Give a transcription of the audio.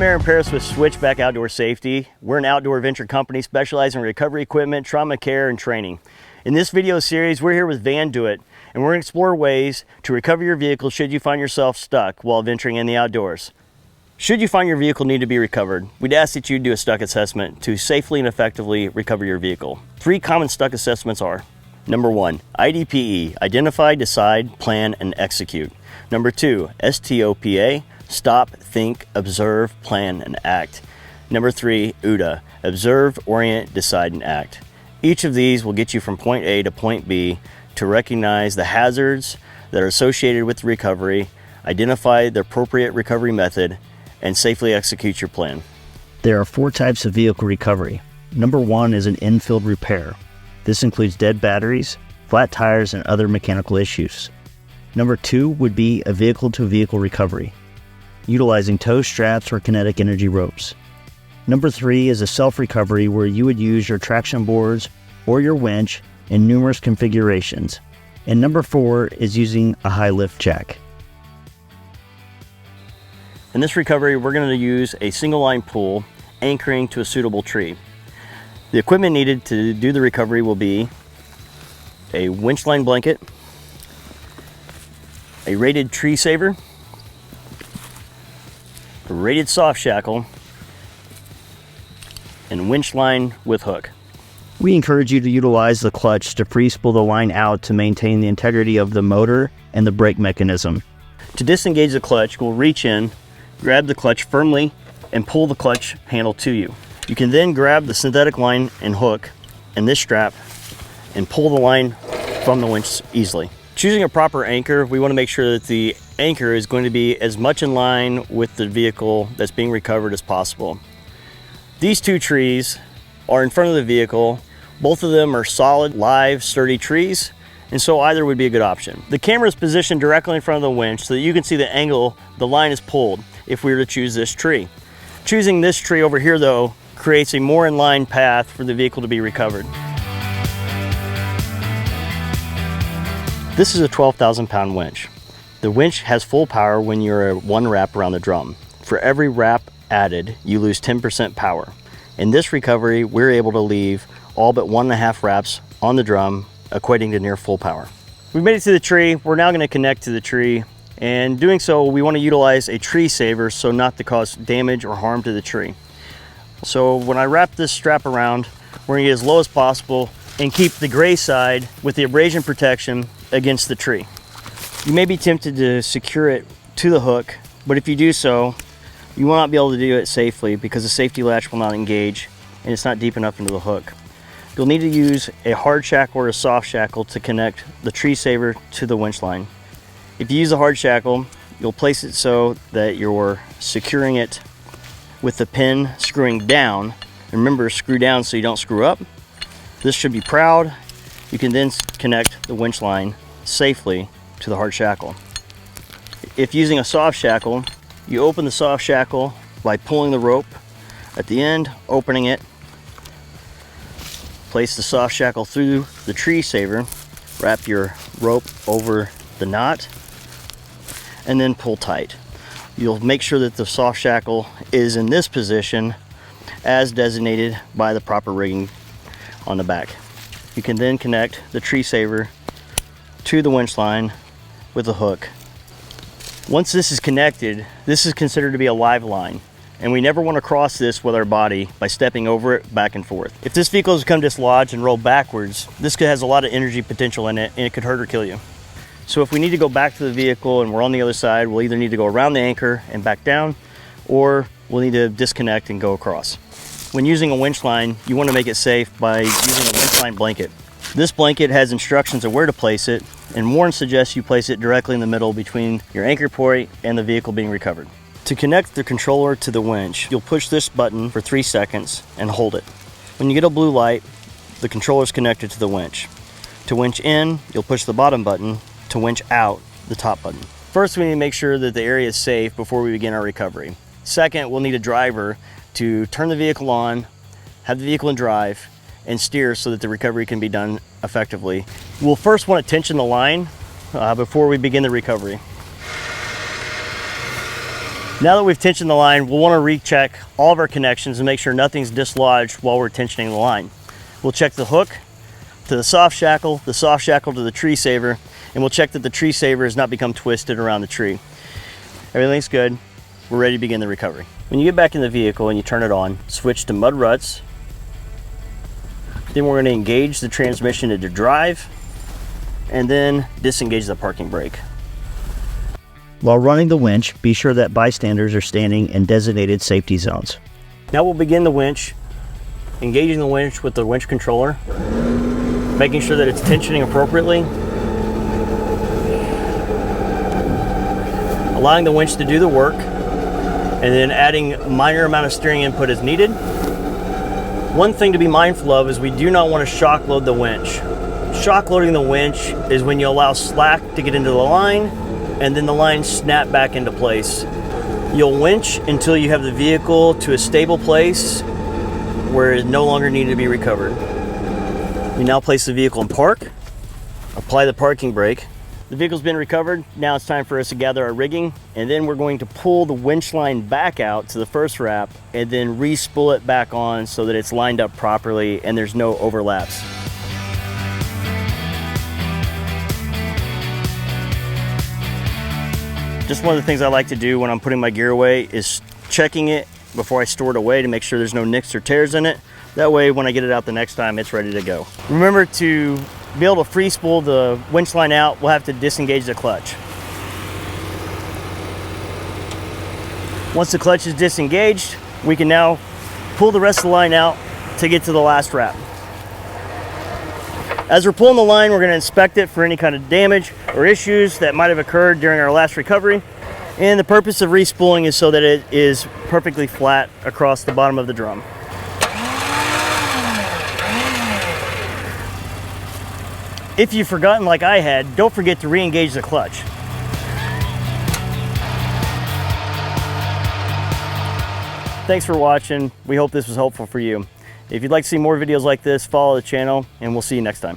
I'm Aaron Paris with Switchback Outdoor Safety. We're an outdoor adventure company specializing in recovery equipment, trauma care, and training. In this video series, we're here with Van Do It, and we're going to explore ways to recover your vehicle should you find yourself stuck while venturing in the outdoors. Should you find your vehicle need to be recovered, we'd ask that you do a stuck assessment to safely and effectively recover your vehicle. 3 common stuck assessments are: number 1, IDPE, identify, decide, plan, and execute. Number 2, STOPA, stop, think, observe, plan, and act. Number 3, OODA, observe, orient, decide, and act. Each of these will get you from point A to point B to recognize the hazards that are associated with the recovery, identify the appropriate recovery method, and safely execute your plan. There are 4 types of vehicle recovery. Number 1 is an in-field repair. This includes dead batteries, flat tires, and other mechanical issues. Number 2 would be a vehicle-to-vehicle recovery, utilizing tow straps or kinetic energy ropes. Number 3 is a self-recovery where you would use your traction boards or your winch in numerous configurations. And number 4 is using a high lift jack. In this recovery, we're going to use a single line pull anchoring to a suitable tree. The equipment needed to do the recovery will be a winch line blanket, a rated tree saver, a rated soft shackle, and winch line with hook. We encourage you to utilize the clutch to free spool the line out to maintain the integrity of the motor and the brake mechanism. To disengage the clutch, we'll reach in, grab the clutch firmly, and pull the clutch handle to you. You can then grab the synthetic line and hook and this strap and pull the line from the winch easily. Choosing a proper anchor, we want to make sure that the anchor is going to be as much in line with the vehicle that's being recovered as possible. These 2 trees are in front of the vehicle. Both of them are solid, live, sturdy trees, and so either would be a good option. The camera is positioned directly in front of the winch so that you can see the angle the line is pulled if we were to choose this tree. Choosing this tree over here, though, creates a more in-line path for the vehicle to be recovered. This is a 12,000-pound winch. The winch has full power when you're 1 wrap around the drum. For every wrap added, you lose 10% power. In this recovery, we're able to leave all but 1.5 wraps on the drum, equating to near full power. We've made it to the tree. We're now going to connect to the tree, and doing so, we want to utilize a tree saver so not to cause damage or harm to the tree. So when I wrap this strap around, we're going to get as low as possible and keep the gray side with the abrasion protection against the tree. You may be tempted to secure it to the hook, but if you do so, you will not be able to do it safely because the safety latch will not engage and it's not deep enough into the hook. You'll need to use a hard shackle or a soft shackle to connect the tree saver to the winch line. If you use a hard shackle, you'll place it so that you're securing it with the pin screwing down. Remember, screw down so you don't screw up. This should be proud. You can then connect the winch line safely to the hard shackle. If using a soft shackle, you open the soft shackle by pulling the rope at the end, opening it, place the soft shackle through the tree saver, wrap your rope over the knot, and then pull tight. You'll make sure that the soft shackle is in this position as designated by the proper rigging on the back. You can then connect the tree saver to the winch line with a hook. Once this is connected, this is considered to be a live line, and we never want to cross this with our body by stepping over it back and forth. If this vehicle has become dislodged and rolled backwards, this has a lot of energy potential in it and it could hurt or kill you. So if we need to go back to the vehicle and we're on the other side, we'll either need to go around the anchor and back down, or we'll need to disconnect and go across. When using a winch line, you want to make it safe by using a winch line blanket. This blanket has instructions of where to place it, and Warren suggests you place it directly in the middle between your anchor point and the vehicle being recovered. To connect the controller to the winch, you'll push this button for 3 seconds and hold it. When you get a blue light, the controller is connected to the winch. To winch in, you'll push the bottom button. To winch out, the top button. First, we need to make sure that the area is safe before we begin our recovery. Second, we'll need a driver to turn the vehicle on, have the vehicle in drive, and steer so that the recovery can be done effectively. We'll first want to tension the line before we begin the recovery. Now that we've tensioned the line, we'll want to recheck all of our connections and make sure nothing's dislodged while we're tensioning the line. We'll check the hook to the soft shackle to the tree saver, and we'll check that the tree saver has not become twisted around the tree. Everything's good. We're ready to begin the recovery. When you get back in the vehicle and you turn it on, switch to mud ruts. Then we're going to engage the transmission into drive and then disengage the parking brake. While running the winch, be sure that bystanders are standing in designated safety zones. Now we'll begin the winch, engaging the winch with the winch controller, making sure that it's tensioning appropriately, allowing the winch to do the work, and then adding a minor amount of steering input as needed. One thing to be mindful of is we do not want to shock load the winch. Shock loading the winch is when you allow slack to get into the line and then the line snap back into place. You'll winch until you have the vehicle to a stable place where it no longer needed to be recovered. You now place the vehicle in park, apply the parking brake. The vehicle's been recovered. Now it's time for us to gather our rigging, and then we're going to pull the winch line back out to the first wrap and then re-spool it back on so that it's lined up properly and there's no overlaps. Just one of the things I like to do when I'm putting my gear away is checking it before I store it away to make sure there's no nicks or tears in it. That way when I get it out the next time, it's ready to go. Remember, to be able to free spool the winch line out, we'll have to disengage the clutch. Once the clutch is disengaged, we can now pull the rest of the line out to get to the last wrap. As we're pulling the line, we're going to inspect it for any kind of damage or issues that might have occurred during our last recovery. And the purpose of respooling is so that it is perfectly flat across the bottom of the drum. If you've forgotten like I had, don't forget to re-engage the clutch. Thanks for watching. We hope this was helpful for you. If you'd like to see more videos like this, follow the channel, and we'll see you next time.